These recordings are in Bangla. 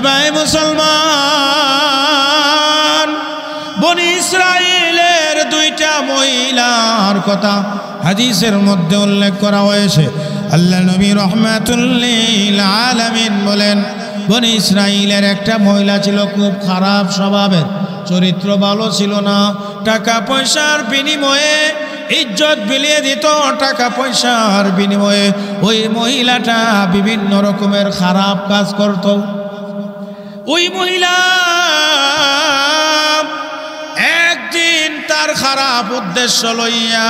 ভাই মুসলমান, বনি ইসরাইলের দুইটা মহিলার কথা হাদিসের মধ্যে উল্লেখ করা হয়েছে। আল্লাহ নবী রাহমাতুল লিল আলামিন বলেন, বনি ইসরাইলের একটা মহিলা ছিল খুব খারাপ স্বভাবের, চরিত্র ভালো ছিল না, টাকা পয়সার বিনিময়ে ইজ্জত বিলিয়ে দিত, টাকা পয়সার বিনিময়ে ওই মহিলাটা বিভিন্ন রকমের খারাপ কাজ করত। ওই মহিলা একদিন তার খারাপ উদ্দেশ্য লইয়া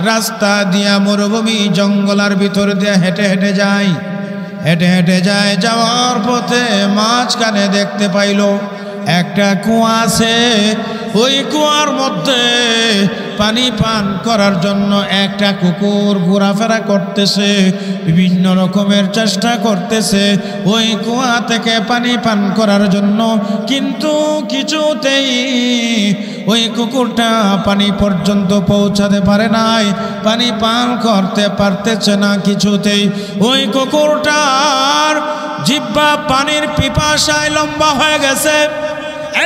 রাস্তা দিয়া মরুভূমি জঙ্গলার ভিতর দিয়ে হেঁটে হেঁটে যায়। হেঁটে হেঁটে যায়, যাওয়ার পথে মাঝখানে দেখতে পাইল একটা কুয়া আছে। ওই কুয়ার মধ্যে পানি পান করার জন্য একটা কুকুর ঘোরাফেরা করতেছে, বিভিন্ন রকমের চেষ্টা করতেছে ওই কুয়া থেকে পানি পান করার জন্য, কিন্তু কিছুতেই ওই কুকুরটা পানি পর্যন্ত পৌঁছাতে পারে নাই, পানি পান করতে পারতেছে না কিছুতেই। ওই কুকুরটার জিহ্বা পানির পিপাসায় লম্বা হয়ে গেছে।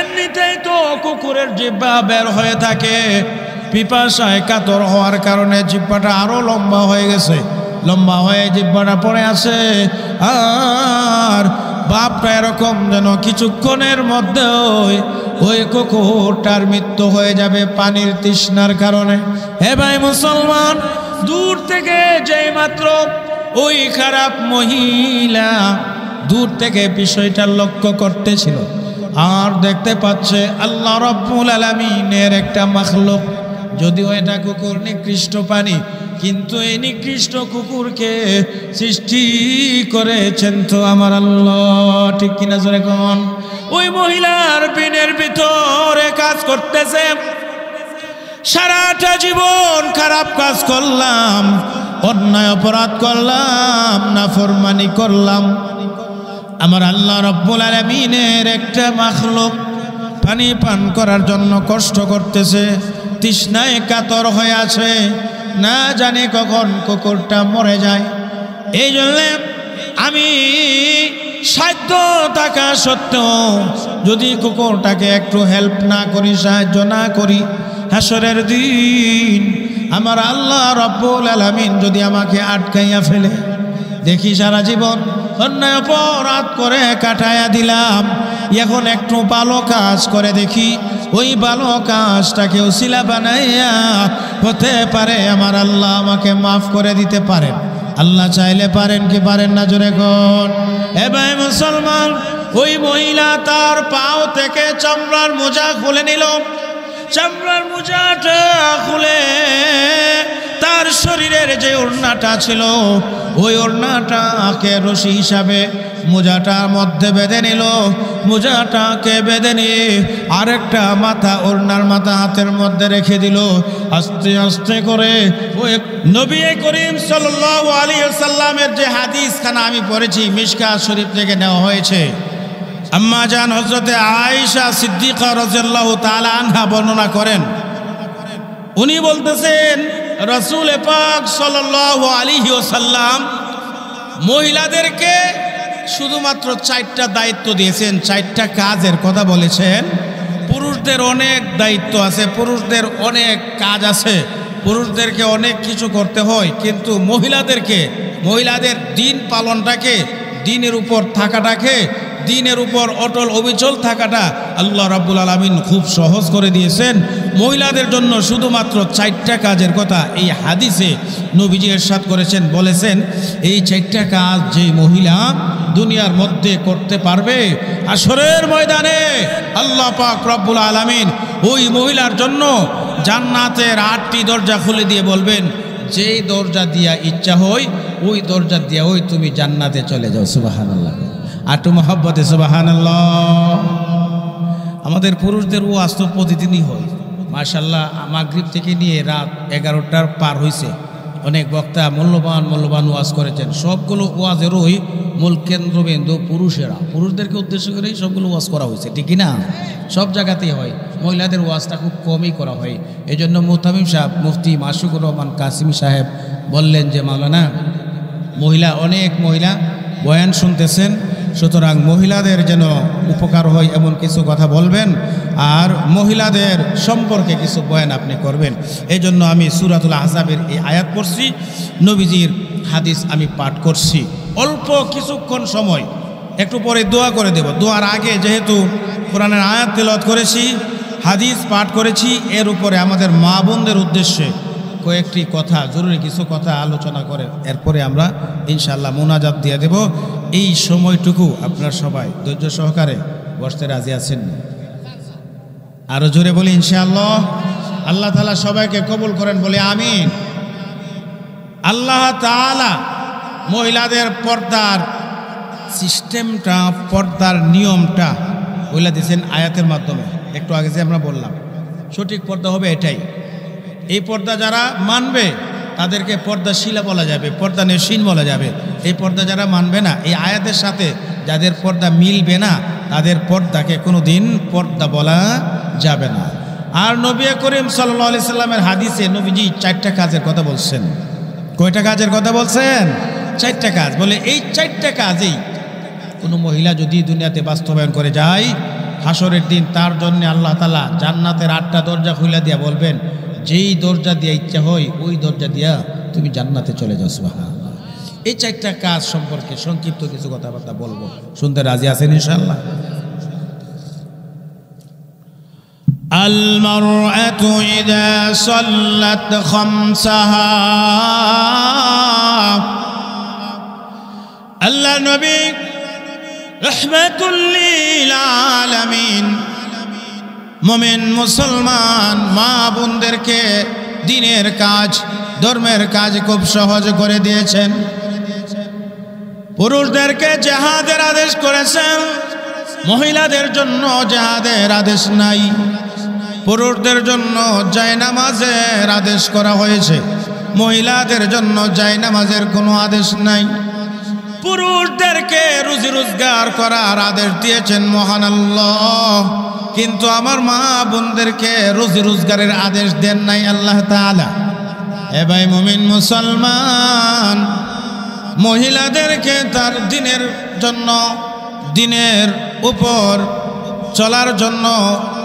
এমনিতেই তো কুকুরের জিহ্বা বের হয়ে থাকে, পিপাসায় কাতর হওয়ার কারণে জিহ্বাটা আরো লম্বা হয়ে গেছে, লম্বা হয়ে জিহ্বাটা পড়ে আছে। আর বাপটা এরকম যেন কিছুক্ষণের মধ্যে ওই কুকুরটার মৃত্যু হয়ে যাবে পানির তৃষ্ণার কারণে। হে ভাই মুসলমান, দূর থেকে যেই মাত্র ওই খারাপ মহিলা দূর থেকে বিষয়টা লক্ষ্য করতেছিল, আর দেখতে পাচ্ছে আল্লাহ রাব্বুল আলামিনের একটা মাখলুক, যদিও এটা কুকুর নিকৃষ্ট প্রাণী, কিন্তু এই নিকৃষ্ট কুকুরকে সৃষ্টি করেছেন তো আমার আল্লাহ, ঠিক কিনা জোরে কোন? ওই মহিলার বিনের ভিতরে কাজ করতেছে, সারাটা জীবন খারাপ কাজ করলাম, অন্যায় অপরাধ করলাম, নাফরমানি করলাম, আমার আল্লাহ রাব্বুল আলামিনের একটা মাখলুক পানি পান করার জন্য কষ্ট করতেছে, তৃষ্ণায় কাতর হয়ে আছে, না জানি কখন কুকুরটা মরে যায়। এই জন্য আমি সাধ্য থাকা সত্ত্বেও যদি কুকুরটাকে একটু হেল্প না করি, সাহায্য না করি, হাসরের দিন আমার আল্লাহ রাব্বুল আলামিন যদি আমাকে আটকাইয়া ফেলে, দেখি সারা জীবন অন্যায় অপরাধ করে কাটাইয়া দিলাম, এখন একটু ভালো কাজ করে দেখি, ওই ভালো কাজটাকে উসিলা বানাইয়া হতে পারে আমার আল্লাহ আমাকে মাফ করে দিতে পারেন। আল্লাহ চাইলে পারেন কি পারেন না, জোরে কোন? এ ভাই মুসলমান, ওই মহিলা তার পাও থেকে চামড়ার মোজা খুলে নিল, চামড়ার মোজাটা খুলে তার শরীরের যে ওড়নাটা ছিল ওই ওড়নাটাকে রশি হিসাবে মোজাটার মধ্যে বেঁধে নিল, মোজাটাকে বেঁধে নিয়ে আরেকটা মাথা, ওড়নার মাথা হাতের মধ্যে রেখে দিল। আস্তে আস্তে করে ওই নবী করিম সাল্লাল্লাহু আলাইহি ওয়াসাল্লামের যে হাদিসখানা আমি পড়েছি মিশকাত শরীফ থেকে নেওয়া হয়েছে, আম্মা জান হযরতে আয়েশা সিদ্দিকা রাদিয়াল্লাহু তাআলা আনহা বর্ণনা করেন। উনি বলতেছেন রাসূল পাক সাল্লাল্লাহু আলাইহি ওয়াসাল্লাম মহিলাদেরকে শুধুমাত্র 4টা দায়িত্ব দিয়েছেন, 4টা কাজের কথা বলেছেন। পুরুষদের অনেক দায়িত্ব আছে, পুরুষদের অনেক কাজ আছে, পুরুষদেরকে অনেক কিছু করতে হয়, কিন্তু মহিলাদের দিন পালনটাকে, দিনের উপর থাকাটাকে, দিনের উপর অটল অবিচল থাকাটা আল্লাহ রাব্বুল আলামিন খুব সহজ করে দিয়েছেন। মহিলাদের জন্য শুধুমাত্র 4টা কাজের কথা এই হাদিসে নবীজি ইরশাদ করেছেন, বলেছেন এই 4টা কাজ যে মহিলা দুনিয়ার মধ্যে করতে পারবে, হাশরের ময়দানে আল্লাহ পাক রব্বুল আলামিন ওই মহিলার জন্য জান্নাতের 8টি দরজা খুলে দিয়ে বলবেন, যেই দরজা দিয়া ইচ্ছা হয় ওই দরজা দিয়া ওই তুমি জান্নাতে চলে যাও। সুবহানাল্লাহ, আটু মহব্বতে সুবহানাল্লাহ। আমাদের পুরুষদের ওয়াজ তো প্রতিদিনই হয় মাশাআল্লাহ, মাগরিব থেকে নিয়ে রাত 11টার পার হয়েছে। অনেক বক্তা মূল্যবান ওয়াজ করেছেন, সবগুলো ওয়াজেরই মূল কেন্দ্রবিন্দু পুরুষেরা, পুরুষদেরকে উদ্দেশ্য করেই সবগুলো ওয়াজ করা হয়েছে, ঠিক না? সব জায়গাতেই হয়, মহিলাদের ওয়াজটা খুব কমই করা হয়। এই জন্য মুহতামিম সাহেব মুফতি মাশরুকুর রহমান কাসিমি সাহেব বললেন যে মাওলানা, অনেক মহিলা বয়ান শুনতেছেন, সুতরাং মহিলাদের যেন উপকার হয় এমন কিছু কথা বলবেন, আর মহিলাদের সম্পর্কে কিছু বয়ান আপনি করবেন। এই জন্য আমি সূরাতুল আহজাবের এই আয়াত পড়ছি, নবীজির হাদিস আমি পাঠ করছি। অল্প কিছুক্ষণ সময়, একটু পরে দোয়া করে দেব। দোয়ার আগে যেহেতু কোরআনের আয়াত তেলাওয়াত করেছি, হাদিস পাঠ করেছি, এর উপরে আমাদের মা বোনদের উদ্দেশ্যে কয়েকটি কথা, জরুরি কিছু কথা আলোচনা করে এরপরে আমরা ইনশাআল্লাহ মোনাজাত দিয়ে দেব। এই সময়টুকু আপনারা সবাই ধৈর্য সহকারে বসতে রাজি আছেন? আরো জোরে বলি ইনশাআল্লাহ। আল্লাহ তাআলা সবাইকে কবুল করেন, বলে আমিন। আল্লাহ তাআলা মহিলাদের পর্দার সিস্টেমটা, পর্দার নিয়মটা বলে দিয়েছেন আয়াতের মাধ্যমে। একটু আগে যে আমরা বললাম সঠিক পর্দা হবে এটাই। এই পর্দা যারা মানবে তাদেরকে পর্দাশীলা বলা যাবে, পর্দানেশীন বলা যাবে। এই পর্দা যারা মানবে না, এই আয়াতের সাথে যাদের পর্দা মিলবে না, তাদের পর্দাকে কোনো দিন পর্দা বলা যাবে না। আর নবী করিম সাল্লাল্লাহু আলাইহি সাল্লামের হাদিসে নবীজি 4টা কাজের কথা বলছেন। কয়টা কাজের কথা বলছেন? 4টা কাজ। বলে এই 4টা কাজেই কোনো মহিলা যদি দুনিয়াতে বাস্তবায়ন করে যায়, হাসরের দিন তার জন্য আল্লাহ তাআলা জান্নাতের 8টা দরজা খুলে দিয়া বলবেন, যেই দরজা দিয়ে ইচ্ছা হয় ওই দরজা দিয়া তুমি জান্নাতে চলে যাও। সুবহানাল্লাহ। এই 4টা কাজ সম্পর্কে সংক্ষিপ্ত কিছু কথাবার্তা বলবো, শুনতে রাজি আছেন ইনশাআল্লাহ? আল মারআতু ইযা সাল্লাত খামসাহা, আল্লাহ নবী রাহমাতুল লিল আলামিন মুমিন মুসলমান মা বোনদেরকে দ্বীনের কাজ, ধর্মের কাজ খুব সহজ করে দিয়েছেন। পুরুষদেরকে জিহাদের আদেশ করেছেন, মহিলাদের জন্য জিহাদের আদেশ নাই। পুরুষদের জন্য জায়নামাজের আদেশ করা হয়েছে, মহিলাদের জন্য জায়নামাজের কোনো আদেশ নাই। পুরুষদেরকে রুজি রোজগার করার আদেশ দিয়েছেন মহান আল্লাহ, কিন্তু আমার মা বোনদেরকে রুজি রোজগারের আদেশ দেন নাই আল্লাহ তাআলা। এ ভাই মুমিন মুসলমান, মহিলাদেরকে তার দিনের জন্য, দিনের উপর চলার জন্য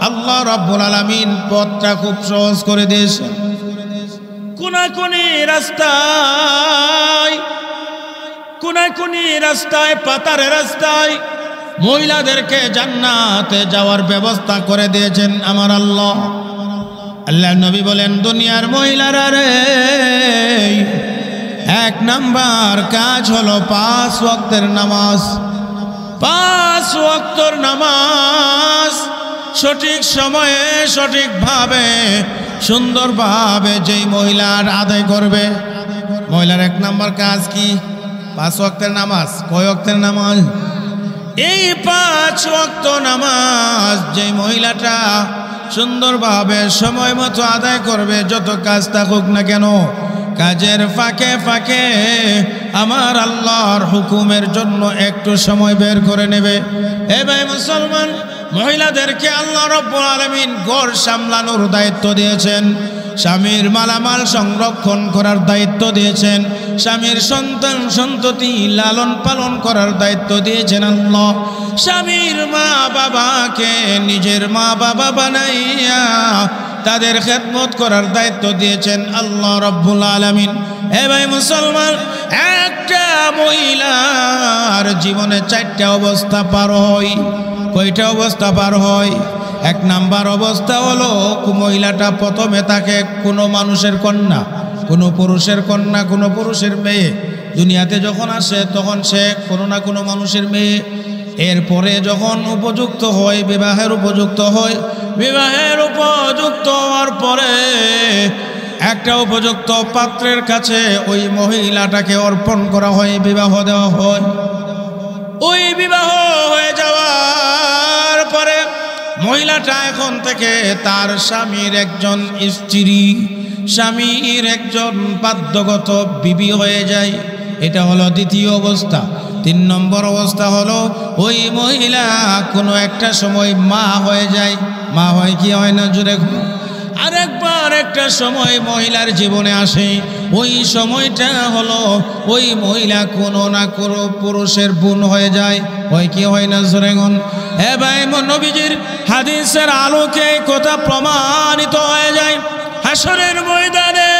আল্লাহ রাব্বুল আলামিন পথটা খুব সহজ করে দিয়েছেন। কোনাকুনি রাস্তায়, কোনাকুনি রাস্তায়, পাতারে রাস্তায় মহিলাদেরকে জান্নাতে যাওয়ার ব্যবস্থা করে দিয়েছেন আমার আল্লাহ। আল্লাহ নবী বলেন, দুনিয়ার মহিলারা রে, 1 নাম্বার কাজ হলো 5 ওয়াক্তের নামাজ। 5 ওয়াক্তের নামাজ সঠিক সময়ে, সঠিকভাবে, সুন্দরভাবে যেই মহিলার আদায় করবে, মহিলার 1 নাম্বার কাজ কি? 5 ওয়াক্তের নামাজ। কয় ওয়াক্তের নামাজ? এই 5 ওয়াক্ত নামাজ যেই মহিলাটা সুন্দরভাবে সময় মতো আদায় করবে, যত কাজ থাকুক না কেন, কাজের ফাঁকে ফাঁকে আমার আল্লাহর হুকুমের জন্য একটু সময় বের করে নেবে। এ ভাই মুসলমান, মহিলাদেরকে আল্লাহ রাব্বুল আলামিন ঘর সামলানোর দায়িত্ব দিয়েছেন, স্বামীর মালামাল সংরক্ষণ করার দায়িত্ব দিয়েছেন, স্বামীর সন্তান সন্ততি লালন পালন করার দায়িত্ব দিয়েছেন আল্লাহ। স্বামীর মা বাবাকে নিজের মা বাবা বানাইয়া তাদের খেদমত করার দায়িত্ব দিয়েছেন আল্লাহ রাব্বুল আলামিন। এ ভাই মুসলমান, একটা মহিলার জীবনে 4টা অবস্থা পার হয়। কয়টা অবস্থা পার হয়? 1 নাম্বার অবস্থা হলো মহিলাটা প্রথমে তাকে কোনো মানুষের কন্যা, কোনো পুরুষের কন্যা, কোনো পুরুষের মেয়ে দুনিয়াতে যখন আসে তখন সে কোনো না কোনো মানুষের মেয়ে। এরপরে যখন উপযুক্ত হয়, বিবাহের উপযুক্ত হয়, বিবাহের উপযুক্ত হওয়ার পরে একটা উপযুক্ত পাত্রের কাছে ওই মহিলাটাকে অর্পণ করা হয়, বিবাহ দেওয়া হয়। ওই বিবাহ হয়ে যাওয়ার পরে মহিলাটা এখন থেকে তার স্বামীর একজন স্ত্রী, স্বামীর একজন বাধ্যগত বিবি হয়ে যায়। এটা হলো দ্বিতীয় অবস্থা। 3 নম্বর অবস্থা হলো ওই মহিলা কোনো একটা সময় মা হয়ে যায়। মা হয় কি হয় না? জুড়ে আরেকবার এবার একটা সময় মহিলার জীবনে আসে, ওই সময়টা হলো ওই মহিলা কোনো না কোনো পুরুষের বোন হয়ে যায়। হয় কি হয় না জোরেগন? এবার নবীজির হাদিসের আলোকে কথা প্রমাণিত হয়ে যায়। হাসরের ময়দানে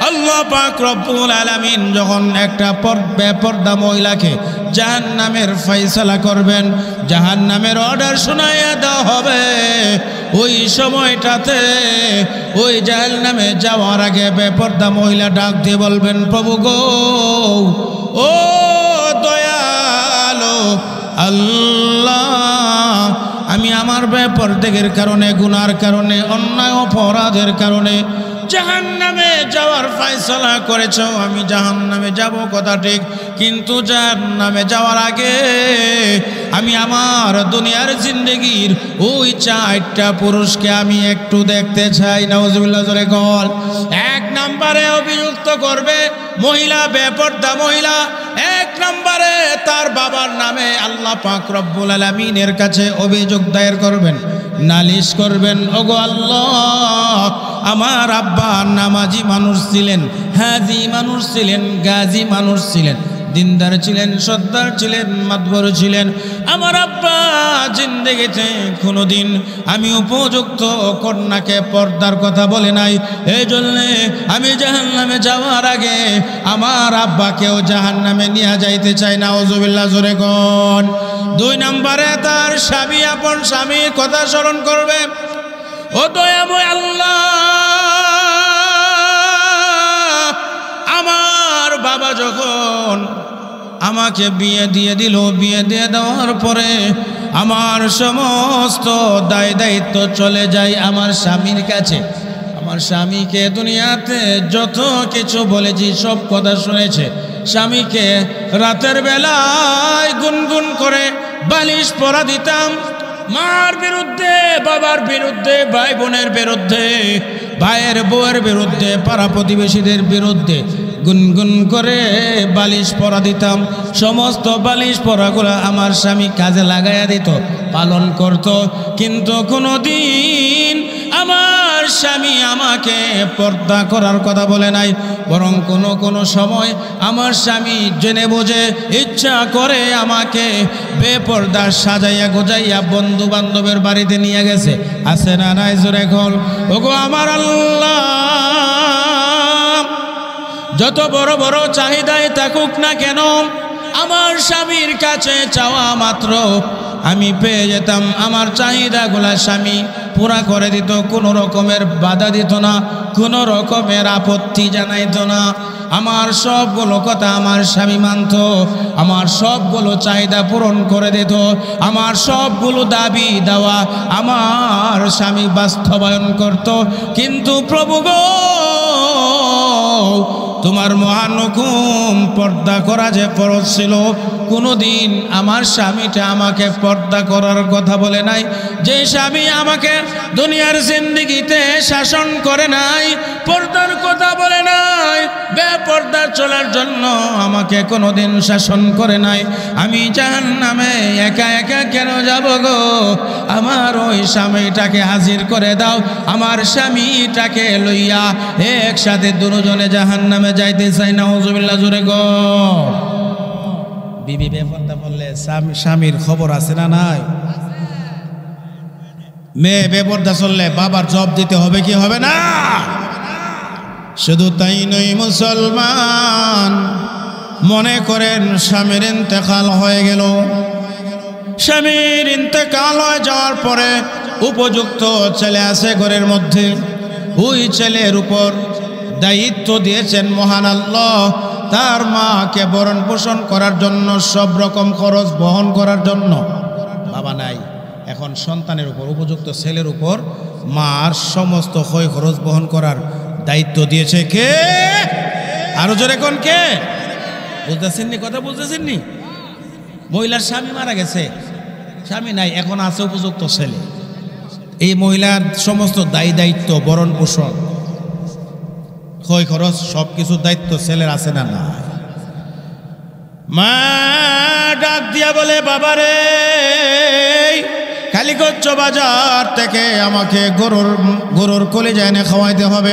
আল্লাহ পাক রব্বুল আলামিন যখন একটা বেপরদা মহিলাকে জাহান্নামের ফয়সালা করবেন, জাহান্নামের অর্ডার শোনাইয়া দেওয়া হবে, ওই সময়টাতে ওই জাহান্নামে যাওয়ার আগে বেপরদা মহিলা ডাক দিয়ে বলবেন, প্রভু গো, ও দয়ালো আল্লাহ, আমি আমার বেপরদের কারণে, গুনার কারণে, অন্যায় অপরাধের কারণে জাহান্নামে যাওয়ার ফয়সালা করেছ। আমি জাহান্নামে যাব কথা ঠিক, কিন্তু জাহান্নামে যাওয়ার আগে আমি আমার দুনিয়ার জিন্দেগির ওই 4টা পুরুষকে আমি একটু দেখতে চাই। নাউজুবিল্লাহ জোরে কল। 1 নম্বরে অভিযুক্ত করবে মহিলা, বেপরদা মহিলা। 1 নম্বরে তার বাবার নামে আল্লাহ পাক রব্বুল আলামিনের কাছে অভিযোগ দায়ের করবেন, নালিশ করবেন, ওগো আল্লাহ, আমার আব্বা নামাজি মানুষ ছিলেন, হাজি মানুষ ছিলেন, গাজী মানুষ ছিলেন, দিনদার ছিলেন, সদ্দার ছিলেন, মাতবর ছিলেন। আমার আব্বা জিন্দেগিতে কোনোদিন আমি উপযুক্ত কন্যাকে পর্দার কথা বলে নাই। এই জন্যে আমি জাহান্নামে যাওয়ার আগে আমার আব্বাকেও জাহান্নামে নিয়ে যাইতে চাই। নাউজুবিল্লাহ জোরে কোন। 2 নম্বরে তার স্বামী আপন স্বামীর কথা স্মরণ করবে, ও দয়াময় আল্লাহ, আমার বাবা যখন আমাকে বিয়ে দিয়ে দিল, বিয়ে দিয়ে দেওয়ার পরে আমার সমস্ত দায় দায়িত্ব চলে যায় আমার স্বামীর কাছে। আমার স্বামীকে দুনিয়াতে যত কিছু বলেছি সব কথা শুনেছে। স্বামীকে রাতের বেলায় গুনগুন করে বালিশ পরা দিতাম, মার বিরুদ্ধে, বাবার বিরুদ্ধে, ভাই বোনের বিরুদ্ধে, ভাইয়ের বউয়ের বিরুদ্ধে, পাড়া প্রতিবেশীদের বিরুদ্ধে গুনগুন করে বালিশ পরা দিতাম। সমস্ত বালিশ পরাগুলো আমার স্বামী কাজে লাগাইয়া দিত, পালন করত। কিন্তু কোনোদিন আমার স্বামী আমাকে পর্দা করার কথা বলে নাই, বরং কোনো সময় আমার স্বামী জেনে বুঝে ইচ্ছা করে আমাকে বেপর্দা সাজাইয়া গোজাইয়া বন্ধু বান্ধবের বাড়িতে নিয়ে গেছে। আছে না নাই জোরে কল। ওগো আমার আল্লাহ, যত বড় বড় চাহিদাই থাকুক না কেন, আমার স্বামীর কাছে চাওয়া মাত্র আমি পেয়ে যেতাম। আমার চাহিদাগুলা স্বামী পুরা করে দিত, কোনো রকমের বাধা দিত না, কোনো রকমের আপত্তি জানাইত না। আমার সবগুলো কথা আমার স্বামী মানত, আমার সবগুলো চাহিদা পূরণ করে দিত, আমার সবগুলো দাবি দেওয়া আমার স্বামী বাস্তবায়ন করত। কিন্তু প্রভু গো, তোমার মহান হুকুম পর্দা করা যে ফরজ ছিল, কোনোদিন আমার স্বামীটা আমাকে পর্দা করার কথা বলে নাই। যে স্বামী আমাকে দুনিয়ার জিন্দেগিতে শাসন করে নাই, পর্দার কথা বলে নাই, বেপর্দা চলার জন্য আমাকে কোনোদিন শাসন করে নাই, আমি জাহান্নামে একা একা কেন যাব গো? আমার ওই স্বামীটাকে হাজির করে দাও, আমার স্বামীটাকে লইয়া একসাথে দুজনে জাহান্নামে যাইতে চাই। নাউজুবিল্লাহ জোরে গো। বিবি বেপর্দা বললে স্বামীর খবর আছে না নাই? মেয়ে বেপর্দা চললে বাবার জব দিতে হবে কি হবে না? শুধু তাই নয়, মুসলমান মনে করেন স্বামীর ইন্তেকাল হয়ে গেল, স্বামীর ইন্তেকাল হয়ে যাওয়ার পরে উপযুক্ত ছেলে আছে ঘরের মধ্যে, ওই ছেলের উপর দায়িত্ব দিয়েছেন মহান আল্লাহ তার মাকে ভরণ পোষণ করার জন্য, সব রকম খরচ বহন করার জন্য। বাবা নাই, এখন সন্তানের উপর, উপযুক্ত ছেলের উপর মার সমস্ত ক্ষয় খরচ বহন করার দায়িত্ব দিয়েছে কে? আরো জোরে কোন কে? বুঝতেছেননি কথা? বুঝতেছেননি? মহিলার স্বামী মারা গেছে, স্বামী নাই, এখন আছে উপযুক্ত ছেলে। এই মহিলার সমস্ত দায়িত্ব, ভরণ পোষণ, ক্ষয় খরচ, সব কিছুর দায়িত্ব ছেলের আছে না না? মা ডাক দিয়া বলে, বাবারে, খালি কালীগঞ্জ বাজার থেকে আমাকে গরুর কলিজা এনে খাওয়াইতে হবে,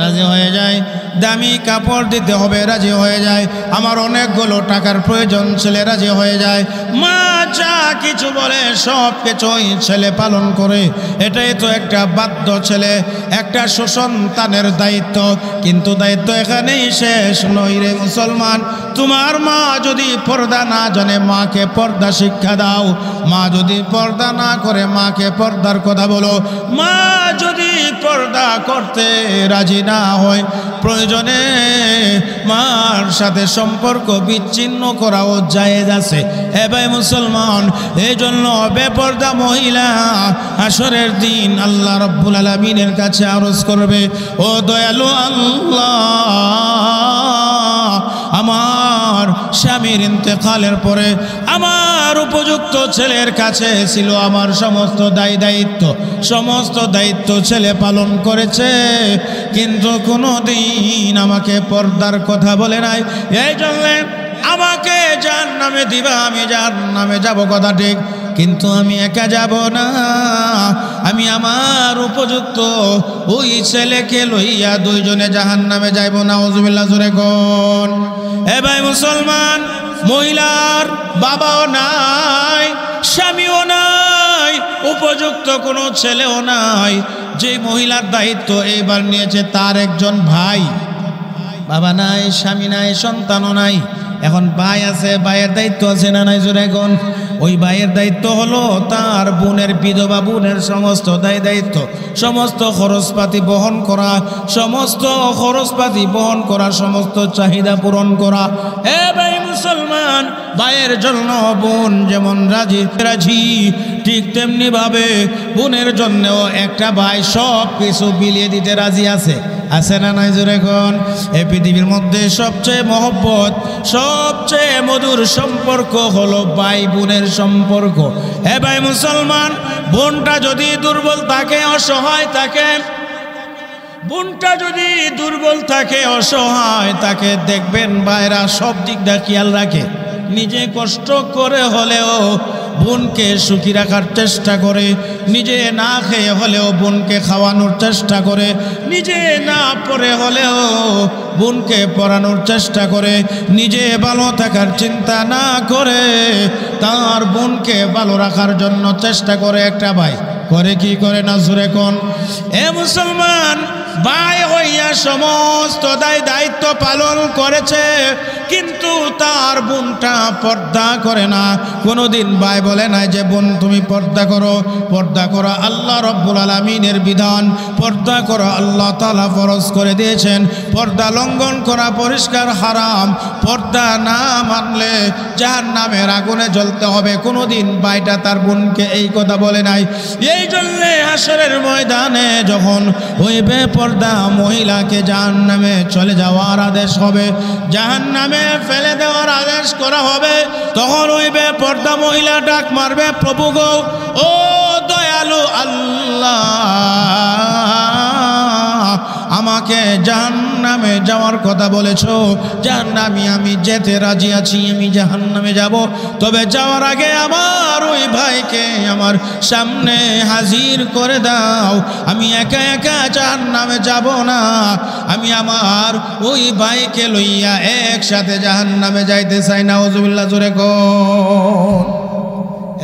রাজি হয়ে যায়। দামি কাপড় দিতে হবে, রাজি হয়ে যায়। আমার অনেকগুলো টাকার প্রয়োজন, ছেলে রাজি হয়ে যায়। মা যা কিছু বলে সব কিছুই ছেলে পালন করে। এটাই তো একটা বাধ্য ছেলে, একটা সুসন্তানের দায়িত্ব। কিন্তু দায়িত্ব এখানেই শেষ নয় রে মুসলমান। তোমার মা যদি পর্দা না জানে, মাকে পর্দা শিক্ষা দাও। মা যদি পর্দা না করে, মাকে পর্দার কথা বলো। মা যদি পর্দা করতে রাজি না হয়, প্রয়োজনে মার সাথে সম্পর্ক বিচ্ছিন্ন করাও জায়েজ আছে। এ ভাই মুসলমান, এই জন্য বেপর্দা মহিলা হাসরের দিন আল্লাহ রাব্বুল আলামিনের কাছে আরজ করবে, ও দয়ালু আল্লাহ, আমার স্বামীর ইন্তেকালের পরে আমার উপযুক্ত ছেলের কাছে ছিল আমার সমস্ত সমস্ত দায়িত্ব ছেলে পালন করেছে, কিন্তু কোনোদিন আমাকে পর্দার কথা বলে নাই। এই জন্য আমাকে জাহান্নামে দিবা, আমি জাহান্নামে যাব কথা ঠিক, কিন্তু আমি একা যাব না। আমি আমার উপযুক্ত ওই ছেলেকে লইয়া দুইজনে জাহান্নামে যাইব না। নাউজুবিল্লাহ, জোরে কোন। এ ভাই মুসলমান, মহিলার বাবাও নাই, স্বামীও নাই, উপযুক্ত কোনো ছেলেও নাই। যে মহিলার দায়িত্ব এইবার নিয়েছে তার একজন ভাই, বাবা নাই, স্বামী নাই, সন্তানও নাই। এখন ভাই আছে, ভাইয়ের দায়িত্ব আছে না নাই? জোরে কোন। ওই ভাইয়ের দায়িত্ব হলো তার বোনের, বিধবা বোনের সমস্ত দায়িত্ব, সমস্ত খরচপাতি বহন করা, সমস্ত চাহিদা পূরণ করা। এ ভাই মুসলমান, ভাইয়ের জন্য বোন যেমন রাজি, ঠিক তেমনি ভাবে বোনের জন্যও একটা ভাই সব কিছু বিলিয়ে দিতে রাজি আছে না নাই? জোরে কোন। এই পৃথিবীর মধ্যে সবচেয়ে মহব্বত, সবচেয়ে মধুর সম্পর্ক হলো ভাই বোনের সম্পর্ক। এ ভাই মুসলমান, বোনটা যদি দুর্বল থাকে, অসহায় থাকে, অসহায় থাকে, দেখবেন ভাইরা সব দিকটা খেয়াল রাখে। নিজে কষ্ট করে হলেও বোনকে সুখী রাখার চেষ্টা করে, নিজে না খেয়ে হলেও বোনকে খাওয়ানোর চেষ্টা করে, নিজে না পড়ে হলেও বোনকে পড়ানোর চেষ্টা করে, নিজে ভালো থাকার চিন্তা না করে তার বোনকে ভালো রাখার জন্য চেষ্টা করে। একটা ভাই করে কি করে না? জোরে কোন। এ মুসলমান, ভাই হইয়া সমস্ত দায়িত্ব পালন করেছে, কিন্তু তার বোনটা পর্দা করে না। কোনোদিন ভাই বলে নাই যে বোন তুমি পর্দা করো। পর্দা করা আল্লাহ রাব্বুল আলামিনের বিধান, পর্দা করা আল্লাহ তাআলা ফরজ করে দিয়েছেন। পর্দা লঙ্ঘন করা পরিষ্কার হারাম। পর্দা না মানলে জাহান্নামের আগুনে জ্বলতে হবে। কোনোদিন ভাইটা তার বোনকে এই কথা বলে নাই। এই জন্যে হাসরের ময়দানে যখন ওই বেপর্দা মহিলাকে জাহান্নামে চলে যাওয়ার আদেশ হবে, জাহান্নামে ফেলে দেওয়ার আদেশ করা হবে, তখন ওই বেপর্দা মহিলা ডাক মারবে, প্রভু গো, ও দয়ালু আল্লাহ, আমাকে জাহান্নামে যাওয়ার কথা বলেছো, জাহান্নামে আমি যেতে রাজি আছি, আমি জাহান্নামে যাব, তবে যাওয়ার আগে আমার ওই ভাইকে আমার সামনে হাজির করে দাও। আমি একা একা জাহান্নামে যাব না, আমি আমার ওই ভাইকে লইয়া একসাথে জাহান্নামে যাইতে চাই। নাউজুবিল্লাহ, জোরে কোন।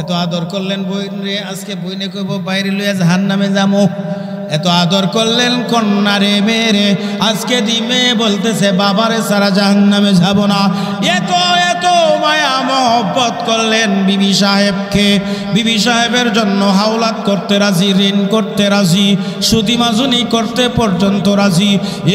এত আদর করলেন বইন রে, আজকে বইনে কইব বাইরে লইয়া জাহান্নামে যাবো। এত আদর করলেন কন্যা রে, মেরে আজকে দিমে বলতেছে বাবারে সারা জাহান্নামে যাব না। এত মায়া মহব্বত করলেন বিবি সাহেবকে। বিবি সাহেবের জন্য হাওলাত করতে রাজি, ঋণ করতে রাজি, সুদি মাজুনি করতে পর্যন্ত রাজি।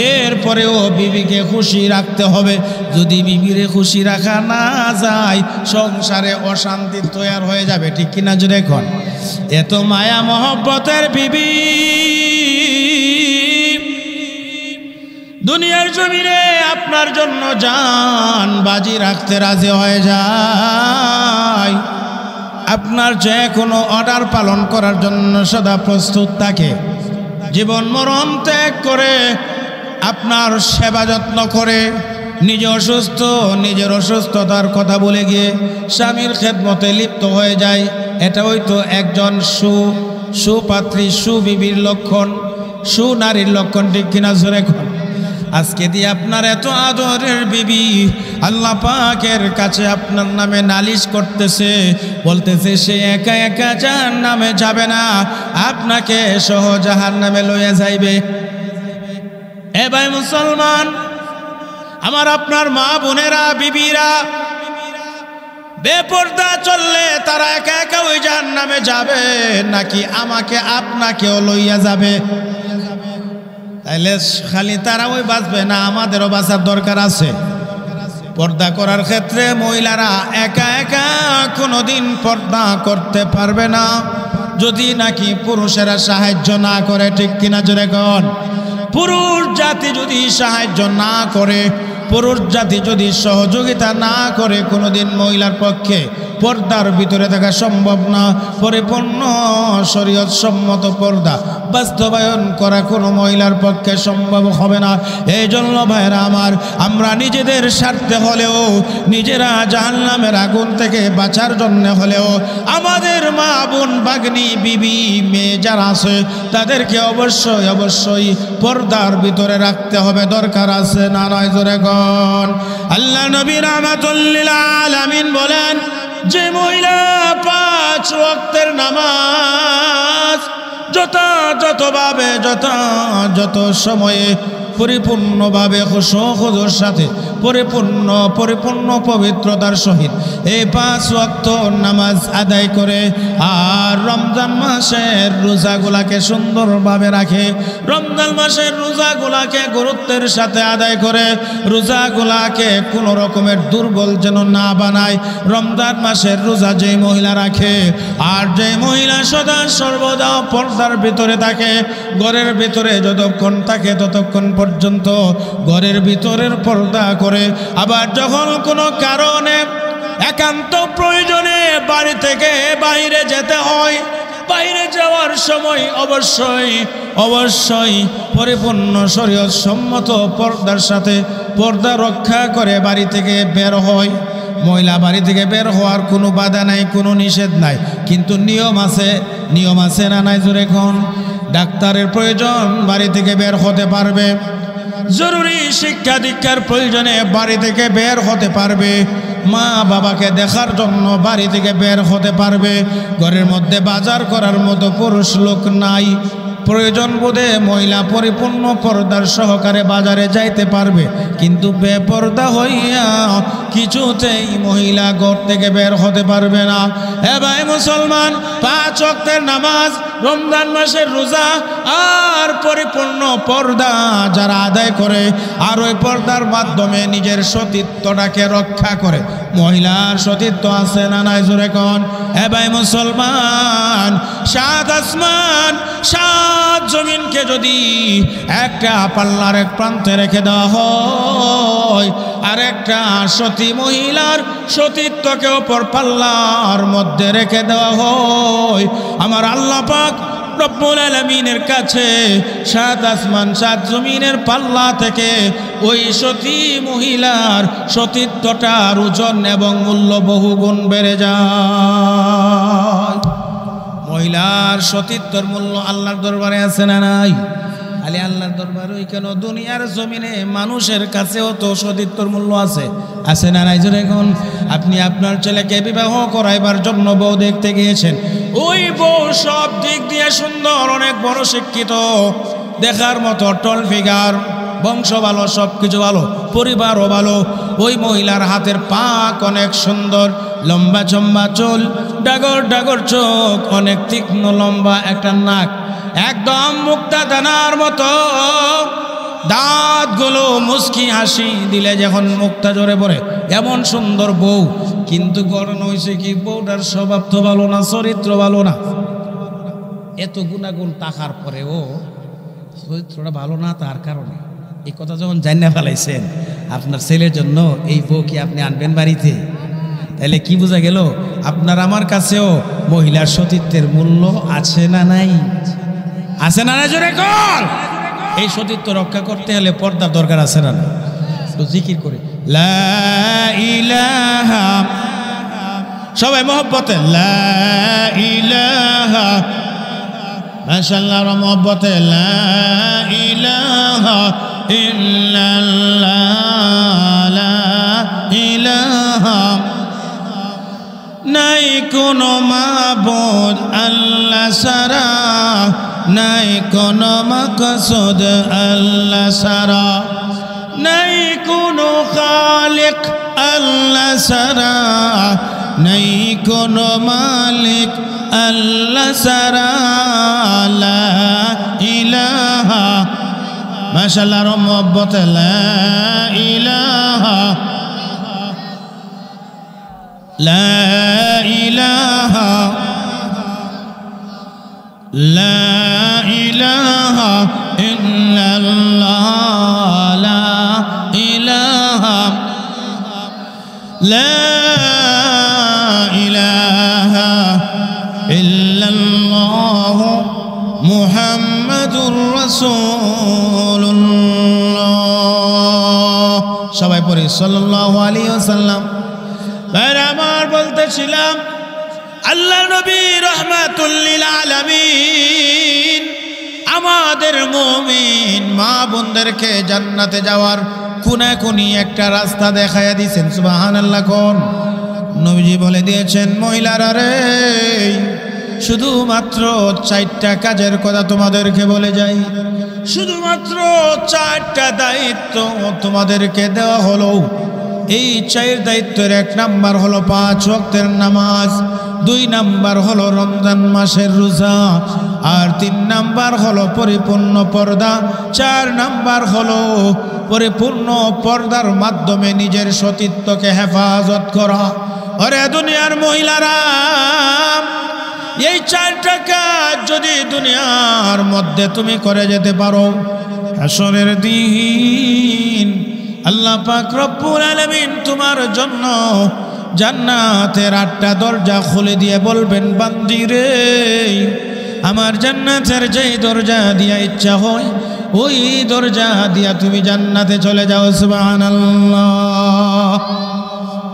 এরপরেও বিবিকে খুশি রাখতে হবে। যদি বিবিরে খুশি রাখা না যায়, সংসারে অশান্তি তৈরি হয়ে যাবে। ঠিক কিনা জোরে কোন। এত মায়া মহব্বতের বিবি দুনিয়ার জমিনে আপনার জন্য জান বাজি রাখতে রাজি হয়ে যায়। আপনার যে কোনো অর্ডার পালন করার জন্য সদা প্রস্তুত থাকে। জীবন মরণ ত্যাগ করে আপনার সেবা যত্ন করে, নিজের অসুস্থতার কথা বলে গিয়ে স্বামীর খেদমতে লিপ্ত হয়ে যায়। এটা হয়তো একজন সুপাত্রী সুবিবির লক্ষণ, সুনারীর লক্ষণ, ঠিক কিনা জোরে কোন? আজকে দিয়ে আপনার এত আদরের বিবি আল্লাহ পাকের কাছে আপনার নামে নালিশ করতেছে, বলতেছে সে একা একা জাহান্নামে যাবে না, আপনাকে সহ জাহান্নামে লইয়া যাইবে। এ ভাই মুসলমান, আমার আপনার মা বোনেরা, বিবিরা বেপরদা চললে তারা একা একা ওই জাহান্নামে যাবে নাকি আমাকে আপনাকেও লইয়া যাবে? তাইলে খালি তারা ওই বাঁচবে না, আমাদেরও বাঁচার দরকার আছে। পর্দা করার ক্ষেত্রে মহিলারা একা একা কোনোদিন পর্দা করতে পারবে না যদি নাকি পুরুষেরা সাহায্য না করে, ঠিক কিনা জোরে কোন? পুরুষ জাতি যদি সাহায্য না করে, পুরুষ জাতি যদি সহযোগিতা না করে, কোনোদিন মহিলার পক্ষে পর্দার ভিতরে থাকা সম্ভব না। পরিপূর্ণ শরীয়ত সম্মত পর্দা বাস্তবায়ন করা কোনো মহিলার পক্ষে সম্ভব হবে না। এই জন্য ভাইরা আমার, আমরা নিজেদের স্বার্থে হলেও, নিজেরা জাহান্নামের আগুন থেকে বাঁচার জন্য হলেও আমাদের মা বোন, ভাগ্নি, বিবি, মেয়ে যারা আছে তাদেরকে অবশ্যই অবশ্যই পর্দার ভিতরে রাখতে হবে, দরকার আছে না নয় জোরে কোন? আল্লাহ নবী রাহমাতুল লিল আলামিন বলেন, যে মহিলা 5 ওয়াক্তের নামাজ যথাযথভাবে যথাযথ সময়ে পরিপূর্ণভাবে খুশুর সাথে পরিপূর্ণ পবিত্রতার সহিত এই 5 ওয়াক্ত নামাজ আদায় করে আর রমজান মাসের রোজাগুলাকে সুন্দরভাবে রাখে, রমজান মাসের রোজাগুলাকে গুরুত্বের সাথে আদায় করে, রোজাগুলাকে কোনো রকমের দুর্বল যেন না বানায়। রমজান মাসের রোজা যেই মহিলা রাখে আর যেই মহিলা সদা সর্বদা পর্দার ভিতরে থাকে, ঘরের ভিতরে যতক্ষণ থাকে ততক্ষণ পর্যন্ত ঘরের ভিতরের পর্দা করে, আবার যখন কোনো কারণে একান্ত প্রয়োজনে বাড়ি থেকে বাইরে যেতে হয়, বাইরে যাওয়ার সময় অবশ্যই পরিপূর্ণ শরীয়ত সম্মত পর্দার সাথে পর্দা রক্ষা করে বাড়ি থেকে বের হয়। মহিলা বাড়ি থেকে বের হওয়ার কোনো বাধা নাই, কোনো নিষেধ নাই, কিন্তু নিয়ম আছে না নাই জোরে কোন? ডাক্তারের প্রয়োজন বাড়ি থেকে বের হতে পারবে, জরুরি শিক্ষা দীক্ষার প্রয়োজনে বাড়ি থেকে বের হতে পারবে, মা বাবাকে দেখার জন্য বাড়ি থেকে বের হতে পারবে। ঘরের মধ্যে বাজার করার মতো পুরুষ লোক নাই, প্রয়োজন বোধে মহিলা পরিপূর্ণ পর্দার সহকারে বাজারে যাইতে পারবে, কিন্তু বেপর্দা হইয়া কিছুতেই মহিলা ঘর থেকে বের হতে পারবে না। এ ভাই মুসলমান, 5 ওয়াক্তের নামাজ, রমজান মাসের রোজা আর পরিপূর্ণ পর্দা যারা আদায় করে আর ওই পর্দার মাধ্যমে নিজের সতীত্বটাকে রক্ষা করে, মহিলার সতীত্ব আছে না নাই জোরে কোন? এ ভাই মুসলমান, 7 আসমান 7 জমিনকে যদি একটা পাল্লার এক প্রান্তে রেখে দেওয়া হয় আর একটা সতী মহিলার সতীত্বকে অপর পাল্লার মধ্যে রেখে দেওয়া হয়, আমার আল্লাহ পাক রব্বুল আলামিনের কাছে 7 আসমান 7 জমিনের পাল্লা থেকে ওই সতী মহিলার সতীত্বটার ওজন এবং মূল্য বহুগুণ বেড়ে যায়। মহিলার সতীত্বর মূল্য আল্লাহর দরবারে আছে না নাই? খালি আল্লাহর দরবারে ওই কেন, দুনিয়ার জমিনে মানুষের কাছেও তো সতীত্বর মূল্য আছে না নাই জোরে কোন? আপনি আপনার ছেলেকে বিবাহ করাইবার জন্য বউ দেখতে গিয়েছেন, ওই বউ সব দিক দিয়ে সুন্দর, অনেক বড় শিক্ষিত, দেখার মতো টল ফিগার, বংশ ভালো, সব কিছু ভালো, পরিবারও ভালো। ওই মহিলার হাতের পাক অনেক সুন্দর, লম্বা চম্বা চুল, ডাগর ডাগর চোখ, অনেক তীক্ষ্ণ লম্বা একটা নাক, একদম মুক্তা দানার মতো, দাঁতগুলো মুস্কি হাসি দিলে যখন মুক্তা জোরে পড়ে, এমন সুন্দর বউ। কিন্তু গরম হয়েছে কি, বউটার স্বভাব তো ভালো না, চরিত্র ভালো না। এত গুণাগুণ থাকার পরেও চরিত্রটা ভালো না, তার কারণে এই কথা যখন জানিয়ে ফেলাইছেন, আপনার ছেলের জন্য এই বউ কি আপনি আনবেন বাড়িতে? তাহলে কি বোঝা গেল, আপনার আমার কাছেও মহিলার সতীত্বের মূল্য আছে না নাই? আছে না নাই জোরে কর? এই সতীত্ব রক্ষা করতে হলে পর্দার দরকার আছে না না? তো জিকির করে লা ইলাহা সবাই মহব্বতে লা ইলাহা, মাশাআল্লাহ মহব্বতে লা ইলাহা ইল্লাল্লাহ, লা ইলাহা, নাই কোনো মাবুদ আল্লাহ ছাড়া, নাই কোনো মাকসুদ আল্লাহ ছাড়া, নাই কোনো খালিক আল্লাহ ছাড়া, নাই কোনো মালিক আল্লাহ ছাড়া, লা ইলাহা, মাশাআল্লাহ মহব্বতে লা ইলাহা, লা ইলাহা, লা ইলাহা ইল্লাল্লাহ, লা ইলাহা, লা ইলাহা ইল্লাল্লাহ মুহাম্মাদুর রাসূলুল্লাহ। সবাই পড়ি সাল্লাল্লাহু আলাইহি ওয়াসাল্লাম। আমার বলতেছিলাম আল্লাহ নবী রাহমাতুল লিল আলামিন আমাদের মুমিন মা বোনদেরকে জান্নাতে যাওয়ার কোনাকুনি একটা রাস্তা দেখাইয়া দিয়েছেন। সুবহানাল্লাহ। কোন নবীজি বলে দিয়েছেন, মহিলারা রে, শুধুমাত্র 4টা কাজের কথা তোমাদেরকে বলে যাই, শুধুমাত্র 4টা দায়িত্ব তোমাদেরকে দেওয়া হলো। এই 4 দায়িত্বের 1 নাম্বার হলো 5 ওয়াক্তের নামাজ, 2 নাম্বার হলো রমজান মাসের রোজা, আর 3 নাম্বার হলো পরিপূর্ণ পর্দা, 4 নাম্বার হলো পরিপূর্ণ পর্দার মাধ্যমে নিজের সতীত্বকে হেফাজত করা। ওরে দুনিয়ার মহিলারা, এই 4টা কাজ যদি দুনিয়ার মধ্যে তুমি করে যেতে পারো, হাসরের দিন আল্লাহ পাক রব্বুল আলামিন তোমার জন্য জান্নাতের 8টা দরজা খুলে দিয়ে বলবেন, বান্দি রে, আমার জান্নাতের যেই দরজা দিয়া ইচ্ছা হয় ওই দরজা দিয়া তুমি জান্নাতে চলে যাও। সুবহানাল্লাহ।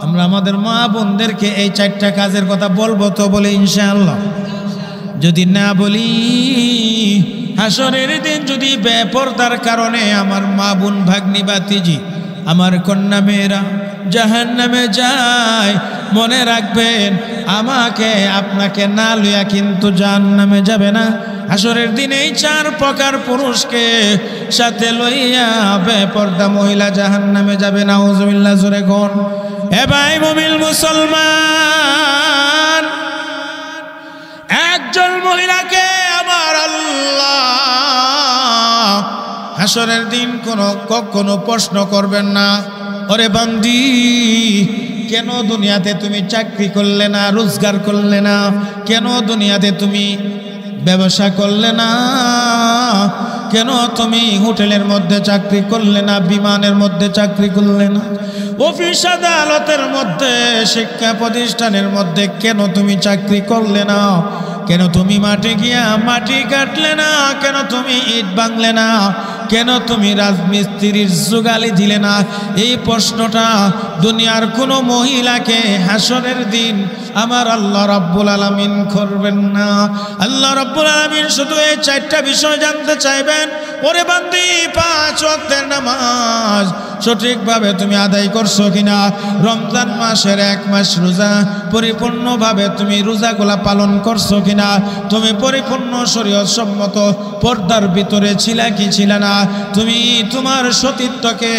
আমরা আমাদের মা বোনদেরকে এই 4টা কাজের কথা বলবো তো বলি ইনশাআল্লাহ? যদি না বলি, হাসরের দিন যদি বেপরদার কারণে আমার মা বোন ভাগ্নি বাতিজি, আমার কন্যা মেয়েরা জাহান্নামে যায়, মনে রাখবেন আমাকে আপনাকে না লইয়া কিন্তু জাহান্নামে যাবে না। হাসরের দিন এই 4 প্রকার পুরুষকে সাথে লইয়া বেপরদা মহিলা জাহান্নামে যাবে। নাউজুবিল্লাহ। জোরে কোন? এ ভাই মুমিন মুসলমান, একজন মহিলাকে আমার আল্লাহ হাসরের দিন কখনো প্রশ্ন করবেন না, ওরে বান্দি, কেন দুনিয়াতে তুমি চাকরি করলে না, রোজগার করলে না? কেন দুনিয়াতে তুমি ব্যবসা করলে না? কেন তুমি হোটেলের মধ্যে চাকরি করলে না, বিমানের মধ্যে চাকরি করলে না, অফিস আদালতের মধ্যে, শিক্ষা প্রতিষ্ঠানের মধ্যে কেন তুমি চাকরি করলে না? কেন তুমি মাঠে গিয়া মাটি কাটলে না? কেন তুমি ইট ভাঙলে না? কেন তুমি রাজমিস্ত্রির জোগালি দিলে না? এই প্রশ্নটা দুনিয়ার কোনো মহিলাকে হাসরের দিন আমার আল্লাহ রাব্বুল আলামিন করবেন না। আল্লাহ রাব্বুল আলামিন শুধু এই 4টা বিষয় জানতে চাইবেন, ওরে বান্দি, 5 ওয়াক্তের নামাজ সঠিকভাবে তুমি আদায় করছো কিনা? রমজান মাসের 1 মাস রোজা পরিপূর্ণভাবে তুমি রোজাগুলা পালন করছো কিনা? তুমি পরিপূর্ণ শরীয়ত সম্মত পর্দার ভিতরে ছিলা কি ছিল না? তুমি তোমার সতীত্বকে